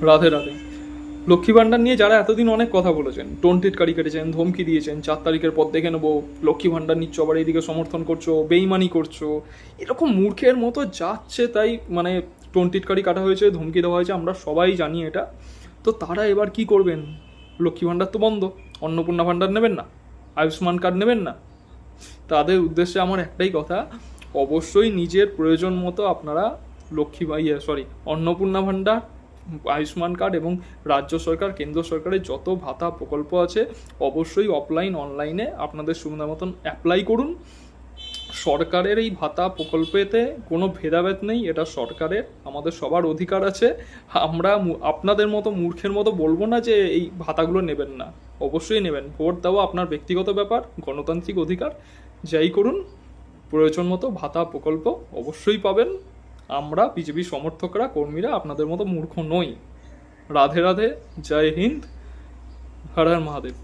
রাধে রাধে। লক্ষ্মী ভাণ্ডার নিয়ে যারা এতদিন অনেক কথা বলেছেন, টোন টিটকারি কেটেছেন, ধমকি দিয়েছেন, 4 তারিখের পর দেখে নেবো, লক্ষ্মী ভাণ্ডার নিচ্ছ আবার এইদিকে সমর্থন করছো, বেইমানি করছো, এরকম মূর্খের মতো যাচ্ছে তাই মানে টোন টিটকারি কাটা হয়েছে, ধমকি দেওয়া হয়েছে, আমরা সবাই জানি এটা। তো তারা এবার কি করবেন? লক্ষ্মী ভাণ্ডার তো বন্ধ, অন্নপূর্ণা ভাণ্ডার নেবেন না, আয়ুষ্মান কার্ড নেবেন না। তাদের উদ্দেশ্যে আমার একটাই কথা, অবশ্যই নিজের প্রয়োজন মতো আপনারা লক্ষ্মী অন্নপূর্ণা ভাণ্ডার, আয়ুষ্মান কার্ড এবং রাজ্য সরকার কেন্দ্র সরকারের যত ভাতা প্রকল্প আছে অবশ্যই অফলাইন অনলাইনে আপনাদের সুবিধা মতন অ্যাপ্লাই করুন। সরকারের এই ভাতা প্রকল্পেতে কোনো ভেদাভেদ নেই, এটা সরকারের, আমাদের সবার অধিকার আছে। আমরা আপনাদের মতো মূর্খের মতো বলবো না যে এই ভাতাগুলো নেবেন না, অবশ্যই নেবেন। ভোট দেওয়া আপনার ব্যক্তিগত ব্যাপার, গণতান্ত্রিক অধিকার, যাই করুন প্রয়োজন মতো ভাতা প্রকল্প অবশ্যই পাবেন। আমরা বিজেপি সমর্থকরা, কর্মীরা আপনাদের মতো মূর্খ নই। রাধে রাধে, জয় হিন্দ, হর হর মহাদেব।